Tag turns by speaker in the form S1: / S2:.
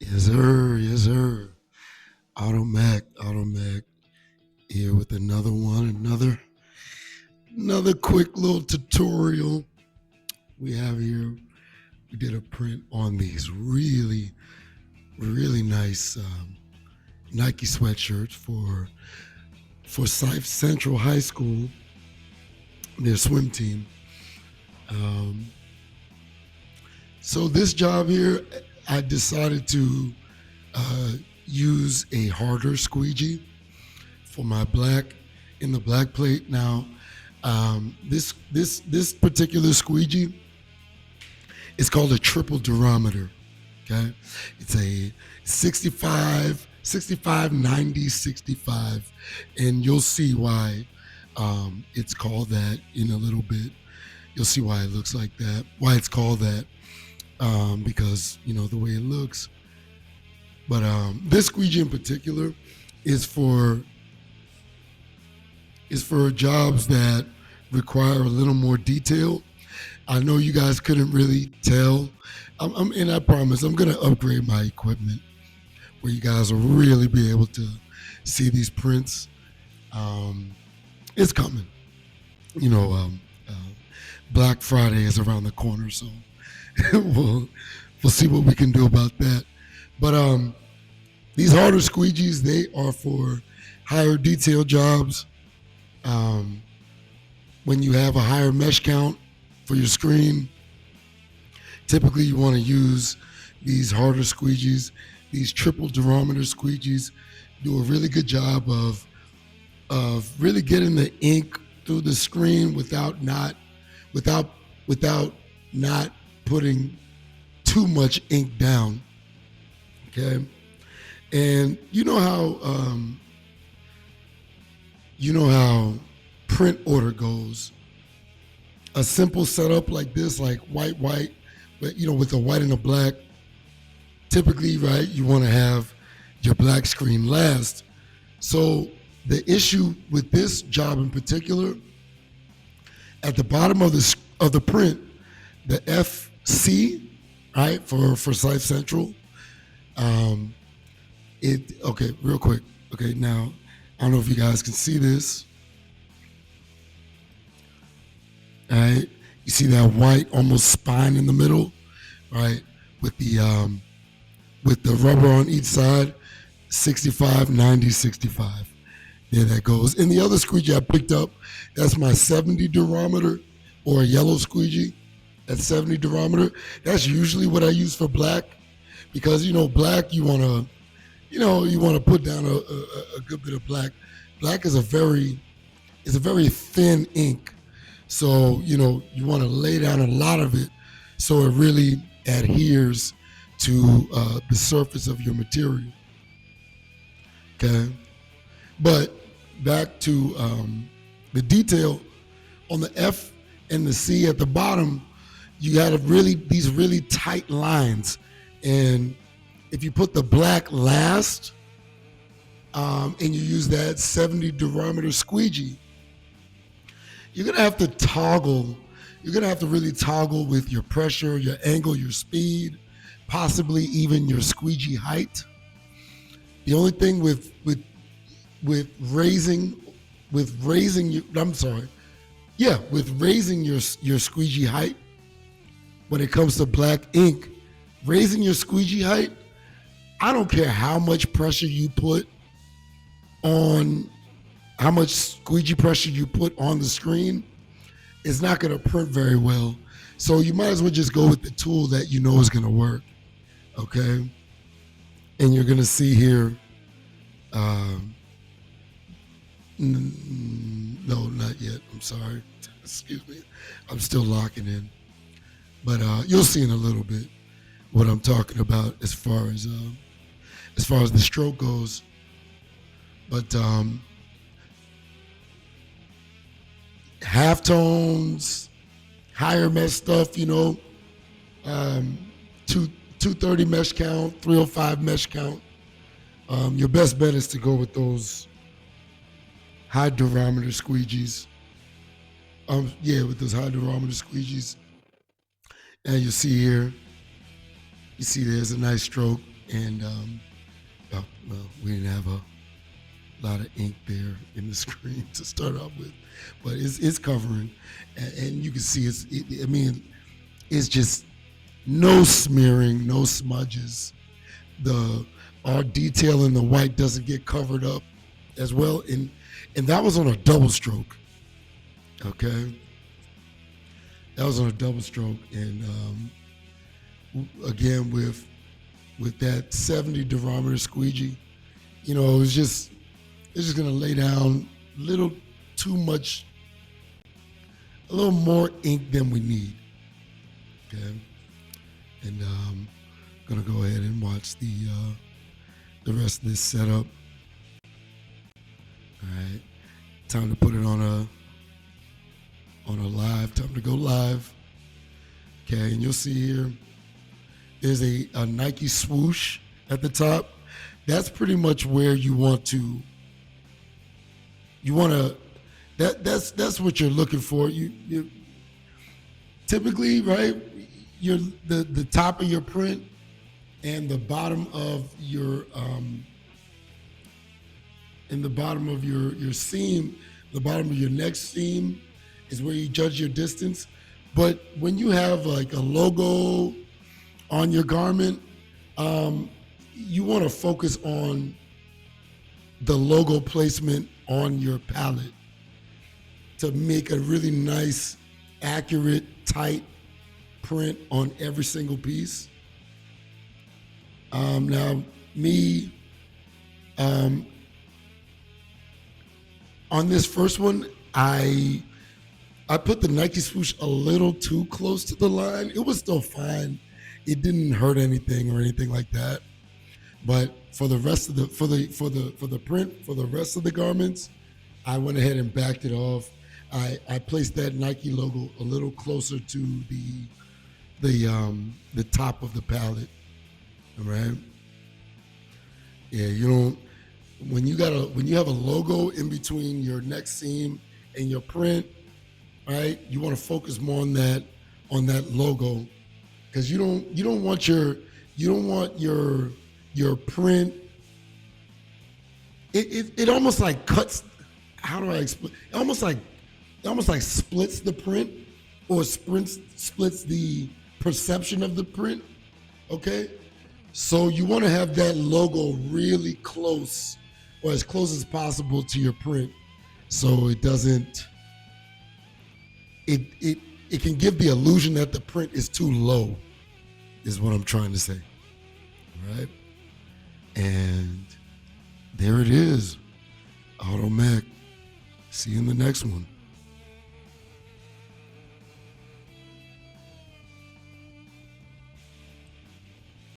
S1: Yes, sir. Yes, sir. Automac here with another one, another quick little tutorial we have here. We did a print on these really nice Nike sweatshirts for South Central High School, their swim team. Um, so this job here, I decided to uh, use a harder squeegee for my black in the black plate. Now, this particular squeegee is called a triple durometer. Okay, it's a 65, 90, 65, and you'll see why it's called that in a little bit. You'll see why it looks like that, why it's called that, because the way it looks. But this squeegee in particular is for jobs that require a little more detail. I know you guys couldn't really tell. And I promise I'm gonna upgrade my equipment where you guys will really be able to see these prints. Um, it's coming. You know, uh, Black Friday is around the corner, so we'll see what we can do about that. But these harder squeegees, they are for higher detail jobs. Um, when you have a higher mesh count for your screen, typically you want to use these harder squeegees. These triple durometer squeegees do a really good job of really getting the ink through the screen without without not putting too much ink down. Okay, and you know how print order goes. A simple setup like this, like white, but with the white and the black. Typically, right, you want to have your black screen last. So the issue with this job in particular, at the bottom of the print, the FC, right, for South Central, um, okay, real quick. Okay, now I don't know if you guys can see this. All right, you see that white almost spine in the middle, right, with the rubber on each side, 65, 90, 65. There that goes. And the other squeegee I picked up, that's my 70 durometer or a yellow squeegee. That's 70 durometer. That's usually what I use for black because black you want to put down a good bit of black. Black is a very thin ink, so you want to lay down a lot of it so it really adheres to the surface of your material. Okay, but back to the detail on the F and the C at the bottom. You got these really tight lines, and if you put the black last and you use that 70 durometer squeegee, you're gonna have to toggle. You're gonna have to really toggle with your pressure, your angle, your speed, possibly even your squeegee height. The only thing with raising your I'm sorry, yeah, with raising your squeegee height when it comes to black ink, raising your squeegee height, I don't care how much pressure you put on how much squeegee pressure you put on the screen, it's not going to print very well. So you might as well just go with the tool that you know is going to work. Okay, and you're going to see here. Um, no, not yet. I'm sorry. Excuse me. I'm still locking in, but you'll see in a little bit what I'm talking about as far as the stroke goes. But half tones, higher mesh stuff, um, two 230 mesh count, 305 mesh count. Your best bet is to go with those high durometer squeegees. Yeah, with those high durometer squeegees. And you see here, you see there's a nice stroke, And well, we didn't have a lot of ink there in the screen to start off with, but it's covering, and you can see I mean, it's just no smearing, no smudges. The Our detail in the white doesn't get covered up as well, and that was on a double stroke. Okay, that was on a double stroke, and again with that 70 durometer squeegee, it's just gonna lay down a little too much, a little more ink than we need. Okay, and gonna go ahead and watch the rest of this setup. All right, time to put it on a live. Time to go live. Okay, and you'll see here there's a Nike swoosh at the top. That's pretty much where you want to. That's what you're looking for. You typically, right? You're the top of your print and the bottom of your your seam, the bottom of your next seam is where you judge your distance. But when you have like a logo on your garment, you want to focus on the logo placement on your palette to make a really nice, accurate, tight print on every single piece. Now, me, on this first one, I put the Nike swoosh a little too close to the line. It was still fine. It didn't hurt anything or anything like that. But for the rest of for the print for the rest of the garments, I went ahead and backed it off. I placed that Nike logo a little closer to the top of the palette. All right. Yeah, when you have a logo in between your next seam and your print, right? You want to focus more on that logo, because you don't want your print. It almost like cuts. How do I explain? It almost like splits the print, or splits the perception of the print. Okay, so you want to have that logo really close, or as close as possible to your print, so it doesn't. It can give the illusion that the print is too low, is what I'm trying to say. All right, and there it is, Auto Mac. See you in the next one.